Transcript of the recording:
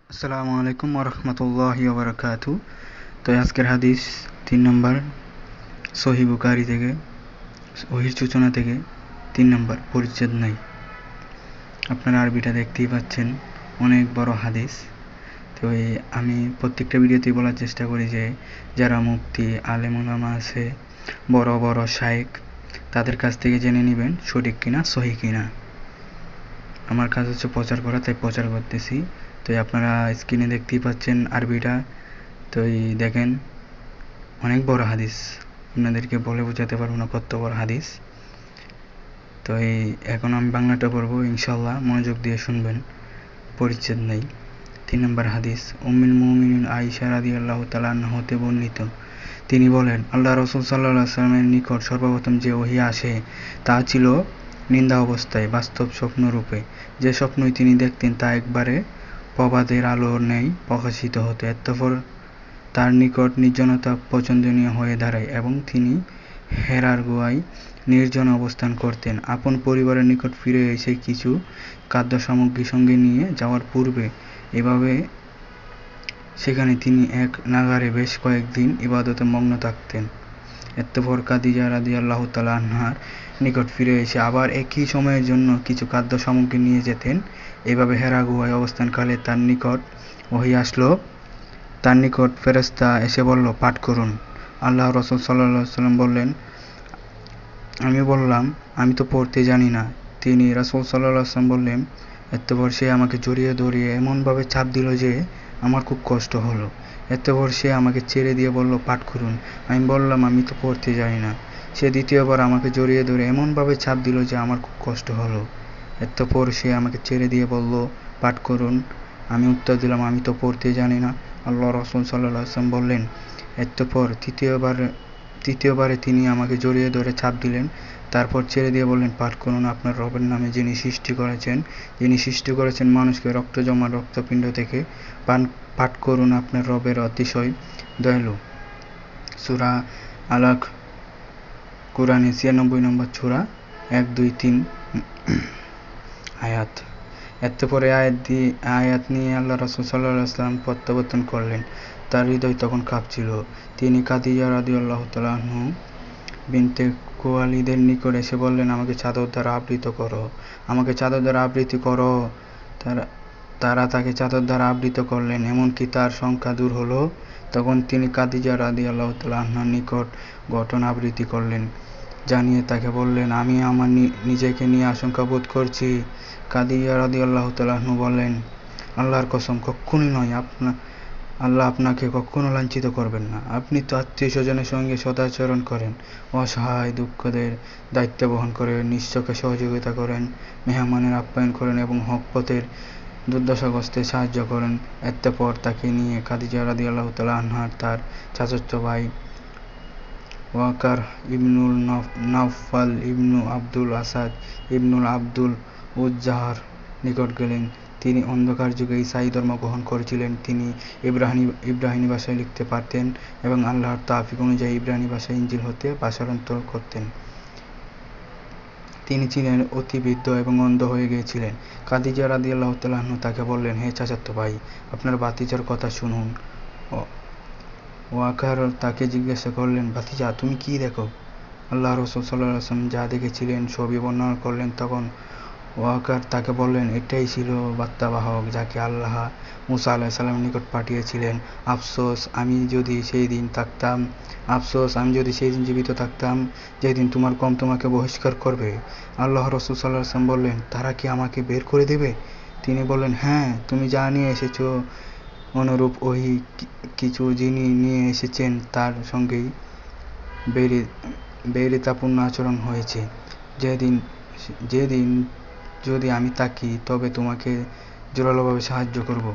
আসসালামু আলাইকুম ওরহমতুল্লাহি ওবরাকাতু। তো আজকের হাদিস 3 নম্বর সহিহ বুখারী থেকে, সহিহ সূচনা থেকে 3 নম্বর পরিচ্ছেদ নাই। আপনারা আরবিটা দেখতেই পাচ্ছেন, অনেক বড় হাদিস। তো আমি প্রত্যেকটা ভিডিওতেই বলার চেষ্টা করি যে যারা মুফতি আলেম ওলামা আছে, বড় বড় শায়েখ, তাদের কাছ থেকে জেনে নেবেন সঠিক কিনা সহিহ কিনা। আমার কাজ হচ্ছে প্রচার করা, তাই প্রচার করতেছি। তো আপনারা স্ক্রিনে দেখতেই পাচ্ছেন আরবিটা। তো দেখেন, অনেক বড় হাদিস, আপনাদেরকে বলে বোঝাতে পারবো না কত বড় হাদিস। তো এখন আমি বাংলাটা পড়বো, ইনশাল্লাহ মনোযোগ দিয়ে শুনবেন। পরিচ্ছেদ নেই। 3 নম্বর হাদিস, উম্মুল মুমিনিন আয়েশা রাদিয়াল্লাহু তাআলা আনহা হতে বর্ণিত, তিনি বলেন, আল্লাহ রাসূল সাল্লাল্লাহু আলাইহি ওয়াসাল্লামের নিকট সর্বপ্রথম যে ওহী আসে তা ছিল নিন্দা অবস্থায়, বাস্তব স্বপ্নরূপে। যে স্বপ্নই তিনি দেখতেন তা একবারে প্রভাতের আলোর ন্যায় প্রকাশিত হতো। অতঃপর তার নিকট নির্জনতা পছন্দনীয় হয়ে দাঁড়ায় এবং তিনি হেরার গুহায় নির্জনে অবস্থান করতেন। আপন পরিবারের নিকট ফিরে এসে কিছু খাদ্য সামগ্রী সঙ্গে নিয়ে যাওয়ার পূর্বে এভাবে সেখানে তিনি এক নাগারে বেশ কয়েকদিন ইবাদতে মগ্ন থাকতেন। অতঃপর খাদিজা রাদিয়াল্লাহু তাআলা আনহার নিকট ফিরে এসে আবার একই সময়ের জন্য কিছু খাদ্য সামগ্রী নিয়ে যেতেন। এভাবে হেরা গুহায় অবস্থানকালে তার নিকট ওহী আসলো। তার নিকট ফেরেশতা এসে বলল, পাঠ করুন। আল্লাহ রাসূল সাল্লাল্লাহু আলাইহি ওয়াসাল্লাম বললেন, আমি বললাম, আমি তো পড়তে জানি না। তিনি রাসূল সাল্লাল্লাহু আলাইহি ওয়াসাল্লাম বললেন, অতঃপর সে আমাকে জড়িয়ে ধরে এমনভাবে চাপ দিল যে আমার খুব কষ্ট হলো। অতঃপর সে আমাকে ছেড়ে দিয়ে বলল, পাঠ করুন। আমি বললাম, আমি তো পড়তে জানি না। সে দ্বিতীয়বার আমাকে জড়িয়ে ধরে এমনভাবে চাপ দিল যে আমার খুব কষ্ট হলো। অতঃপর সে আমাকে ছেড়ে দিয়ে বলল, পাঠ করুন। আমি উত্তর দিলাম, আমি তো পড়তে জানি না। আল্লাহ রাসূল সাল্লাল্লাহু আলাইহি ওয়াসাল্লাম বললেন, অতঃপর তৃতীয়বারে তিনি আমাকে জড়িয়ে ধরে চাপ দিলেন। তারপর ছেড়ে দিয়ে বললেন, পাঠ করুন আপনার রবের নামে, যিনি সৃষ্টি করেছেন মানুষকে রক্ত জমা রক্তপিণ্ড থেকে। পাঠ করুন আপনার রবের অতিশয় দয়ালু। সূরা আলাক, কুরআনের 96 নম্বর সূরা, 1, 2, 3 আয়াত। অতঃপর আয়াত নিয়ে আল্লাহ রাসূল সাল্লাল্লাহু আলাইহি ওয়াসাল্লাম প্রত্যাবর্তন করলেন। তার হৃদয় তখন কাঁপছিল। তিনি খাদিজা রাদিয়াল্লাহু তাআলা আনহা বিনতে খুয়াইলিদের নিকট এসে বললেন, আমাকে চাদর দ্বারা আবৃত করো। তারা তাকে চাদর দ্বারা আবৃত করলেন, এমনকি তার শঙ্কা দূর হলো। তখন তিনি খাদিজা রাদিয়াল্লাহু তাআলা আনহার নিকট ঘটনা আবৃত্তি করলেন, জানিয়ে তাকে বললেন, আমি আমার নিজেকে নিয়ে আশঙ্কা বোধ করছি। খাদিজা রাদিয়াল্লাহু তাআলা আনহা বললেন, আল্লাহর কসম, কখনোই নয়। আল্লাহ আপনাকে কখনো লাঞ্ছিত করবেন না। আপনি তো আত্মীয় স্বজনের সঙ্গে সদাচরণ করেন, অসহায় দুঃখদের দায়িত্ব বহন করেন, নিঃস্বকে সহযোগিতা করেন, মেহমানের আপ্যায়ন করেন এবং হক পথের দুর্দশাগ্রস্তের সাহায্য করেন। অতঃপর তাকে নিয়ে খাদিজা রাদিয়াল্লাহু তাআলা আনহা তার চাচাতো ভাই ওয়াকার ইবনুল নাওফাল ইবনু আব্দুল আসাদ ইবনুল আব্দুল উজ্জার নিকট গেলেন। তিনি অন্ধকার যুগে ঈসাই ধর্ম গ্রহণ করেছিলেন। তিনি ইব্রাহিমী ভাষায় লিখতে পারতেন এবং আল্লাহর তৌফিক অনুযায়ী ইব্রাহিমী ভাষায় ইনজিল হতে ভাষান্তর করতেন। তিনি ছিলেন অতি বৃদ্ধ এবং অন্ধ হয়ে গিয়েছিলেন। খাদিজা রাদিয়াল্লাহু তাআলা আনহা তাকে বললেন, হে চাচাতো ভাই, আপনার ভাতিজার কথা শুনুন। ওয়াকার তাকে জিজ্ঞাসা করলেন, ভাতিজা, তুমি কি দেখো? আল্লাহ রাসূল সাল্লাল্লাহু আলাইহি ওয়াসাল্লাম যা দেখেছিলেন সবই বর্ণনা করলেন। তখন ওয়াকার তাকে বললেন, এটাই ছিল বার্তাবাহক যাকে আল্লাহ মূসা আলাইহিস সালামের নিকট পাঠিয়েছিলেন। আফসোস আমি যদি সেই দিন জীবিত থাকতাম যেদিন তোমার কওম তোমাকে বহিষ্কার করবে। আল্লাহ রাসূল সাল্লাল্লাহু আলাইহি ওয়াসাল্লাম বললেন, তারা কি আমাকে বের করে দেবে? তিনি বললেন, হ্যাঁ, তুমি যা নিয়ে এসেছো অনুরূপ ওহী কিছু যিনি নিয়ে এসেছেন তার সঙ্গেই বৈরিতাপূর্ণ আচরণ হয়েছে। যেদিন যদি আমি থাকি তবে তোমাকে জোরালোভাবে সাহায্য করব।